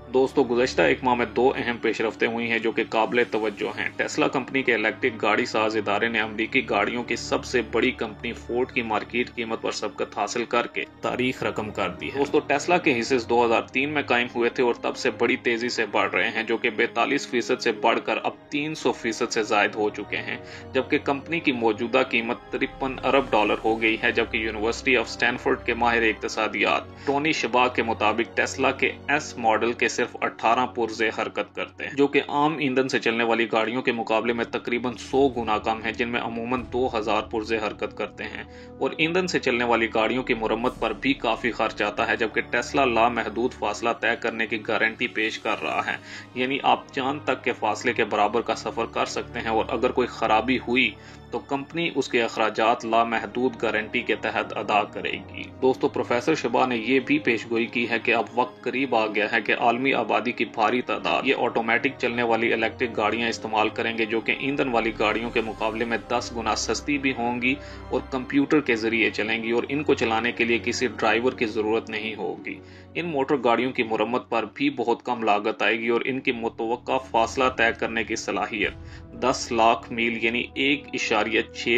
दोस्तों गुज़श्ता एक माह में दो अहम पेशरफ्तें हुई हैं जो कि काबिल तवज्जो हैं। टेस्ला कंपनी के इलेक्ट्रिक गाड़ी साज इदारे ने अमरीकी गाड़ियों की सबसे बड़ी कंपनी फोर्ड की मार्केट कीमत पर सबकत हासिल करके तारीख रकम कर दी है। दोस्तों टेस्ला के हिस्से 2003 में कायम हुए थे और तब से बड़ी तेजी से बढ़ रहे हैं, जो कि 42% से बढ़कर अब 300% से जायद हो चुके हैं, जबकि कंपनी की मौजूदा कीमत 53 अरब डॉलर हो गई है। जबकि यूनिवर्सिटी ऑफ स्टैनफोर्ड के माहिर इक्तिसादियात टोनी शबा के मुताबिक टेस्ला के एस मॉडल के सिर्फ 18 पुर्जे हरकत करते हैं, जो कि आम ईंधन से चलने वाली गाड़ियों के मुकाबले में तकरीबन 100 गुना कम है, जिनमें अमूमन 2000 पुर्जे हरकत करते हैं। और ईंधन से चलने वाली गाड़ियों की मुरम्मत पर भी काफी खर्च आता है, जबकि टेस्ला लामहदूद फासला तय करने की गारंटी पेश कर रहा है, यानी आप चांद तक के फासले के बराबर का सफर कर सकते हैं और अगर कोई खराबी हुई तो कंपनी उसके अखराजात लामहदूद गारंटी के तहत अदा करेगी। दोस्तों प्रोफेसर शबा ने यह भी पेशगोई की है कि अब वक्त करीब आ गया है कि आलमी आबादी की भारी तादाद ये ऑटोमेटिक चलने वाली इलेक्ट्रिक गाड़ियां इस्तेमाल करेंगे, जो कि ईंधन वाली गाड़ियों के मुकाबले में 10 गुना सस्ती भी होंगी और कंप्यूटर के जरिए चलेंगी और इनको चलाने के लिए किसी ड्राइवर की जरूरत नहीं होगी। इन मोटर गाड़ियों की मुरम्मत पर भी बहुत कम लागत आएगी और इनकी मुतवक्का फासला तय करने की सलाहियत 10 लाख मील यानी 1.6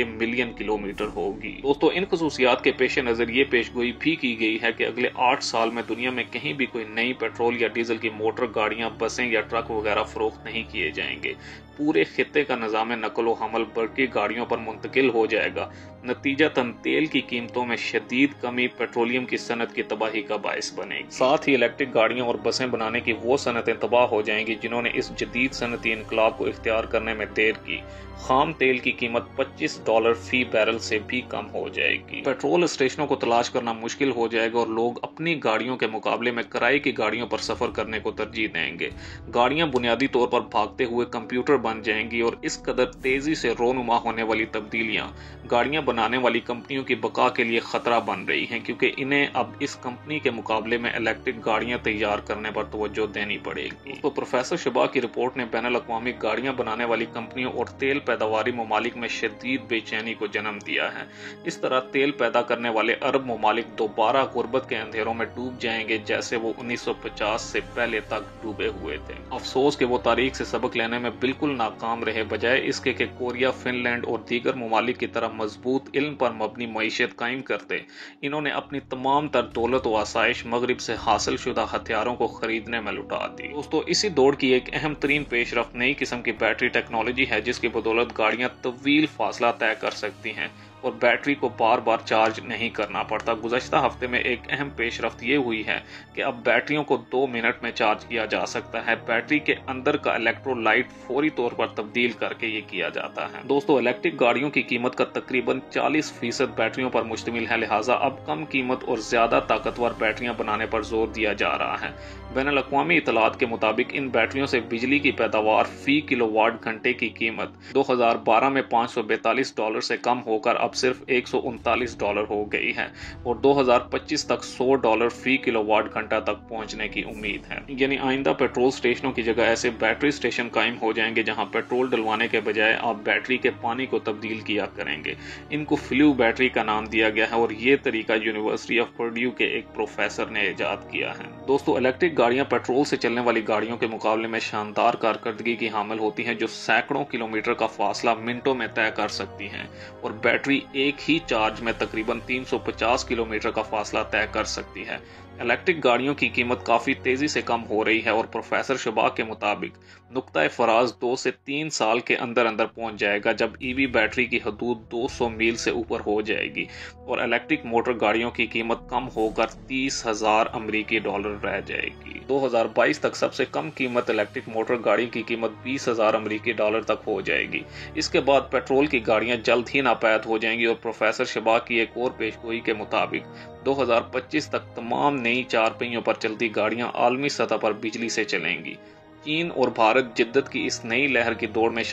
मिलियन किलोमीटर होगी। दोस्तों इन खसूसियात के पेश नजर ये पेशगोई भी की गई है कि अगले 8 साल में दुनिया में कहीं भी कोई नई पेट्रोल या डीजल की मोटर गाड़ियां, बसें या ट्रक वगैरह फरोख्त नहीं किए जाएंगे। पूरे खित्ते का निज़ाम नकल व हमल बरकी गाड़ियों पर मुंतकिल हो जाएगा। नतीजतन तेल की कीमतों में शदीद कमी पेट्रोलियम की सनत की तबाही का बायस बनेगी। साथ ही इलेक्ट्रिक गाड़ियां और बसें बनाने की वो सनतें तबाह हो जाएंगी जिन्होंने इस जदीद सनती इनकलाब को इख्तियार करने में देर की। खाम तेल की कीमत $25 फी बैरल से भी कम हो जाएगी। पेट्रोल स्टेशनों को तलाश करना मुश्किल हो जाएगा और लोग अपनी गाड़ियों के मुकाबले में किराए की गाड़ियों पर सफर करने को तरजीह देंगे। गाड़ियां बुनियादी तौर पर भागते हुए कंप्यूटर बन जाएंगी और इस कदर तेजी से रोनुमा होने वाली तब्दीलियां गाड़ियां बनाने वाली कंपनियों की बका के लिए खतरा बन रही हैं, क्योंकि इन्हें अब इस कंपनी के मुकाबले में इलेक्ट्रिक गाड़ियां तैयार करने पर तवज्जो देनी पड़ेगी। तो प्रोफेसर शबा की रिपोर्ट ने बैनुल अक़वामी गाड़ियां बनाने वाली कंपनियों और तेल पैदावारी ममालिक में शदीद बेचैनी को जन्म दिया है। इस तरह तेल पैदा करने वाले अरब ममालिक दोबारा गुर्बत के अंधेरों में डूब जाएंगे, जैसे वो 1950 से पहले तक डूबे हुए थे। अफसोस कि वो तारीख से सबक लेने में बिल्कुल नाकाम रहे, बजाय इसके कि कोरिया, फिनलैंड और दीगर ममालिक की तरह मजबूत इल्म पर मबनी मईशत कायम करते, इन्होंने अपनी तमाम तर दौलत व आसाइश मगरिब से हासिल शुदा हथियारों को खरीदने में लुटा दी। दोस्तों इसी दौड़ की एक अहम तरीन पेशरफ्त नई किस्म की बैटरी टेक्नोलॉजी है, जिसकी बदौलत गाड़ियां तवील फासला तय कर सकती हैं और बैटरी को बार बार चार्ज नहीं करना पड़ता। गुज़श्ता हफ्ते में एक अहम पेशरफ्त ये हुई है कि अब बैटरियों को 2 मिनट में चार्ज किया जा सकता है। बैटरी के अंदर का इलेक्ट्रोलाइट फौरी तौर पर तब्दील करके ये किया जाता है। दोस्तों इलेक्ट्रिक गाड़ियों की कीमत का तकरीबन 40% बैटरियों पर मुश्तमिल है, लिहाजा अब कम कीमत और ज्यादा ताकतवर बैटरियां बनाने पर जोर दिया जा रहा है। बैनुल अक़वामी इतलात के मुताबिक इन बैटरियों से बिजली की पैदावार फी किलोवाट घंटे की कीमत 2012 में $542 से कम होकर अब सिर्फ $139 हो गई है और 2025 तक $100 फी किलोवाट घंटा तक पहुंचने की उम्मीद है। यानी आइंदा पेट्रोल स्टेशनों की जगह ऐसे बैटरी स्टेशन कायम हो जाएंगे जहां पेट्रोल डलवाने के बजाय आप बैटरी के पानी को तब्दील किया करेंगे। इनको फ्लू बैटरी का नाम दिया गया है और ये तरीका यूनिवर्सिटी ऑफ पर्ड्यू के एक प्रोफेसर ने इजाद किया है। दोस्तों इलेक्ट्रिक गाड़ियां पेट्रोल से चलने वाली गाड़ियों के मुकाबले में शानदार कारकर्दगी की हामिल होती हैं, जो सैकड़ों किलोमीटर का फासला मिनटों में तय कर सकती हैं और बैटरी एक ही चार्ज में तकरीबन 350 किलोमीटर का फासला तय कर सकती है। इलेक्ट्रिक गाड़ियों की कीमत काफी तेजी से कम हो रही है और प्रोफेसर शबा के मुताबिक नुक्ता फराज 2 से 3 साल के अंदर अंदर पहुंच जाएगा, जब ईवी बैटरी की हदूद 200 मील से ऊपर हो जाएगी और इलेक्ट्रिक मोटर गाड़ियों की कीमत कम होकर $30,000 रह जाएगी। 2022 तक सबसे कम कीमत इलेक्ट्रिक मोटर गाड़ी की कीमत $20,000 तक हो जाएगी। इसके बाद पेट्रोल की गाड़ियां जल्द ही नापैद हो जाएंगी और प्रोफेसर शबा की एक और पेशगोई के मुताबिक 2025 तक तमाम नई 4 पहियों पर चलती गाड़ियां आलमी सतह पर बिजली से चलेंगी। चीन और भारत जिद्दत की इस नई लहर की दौड़ में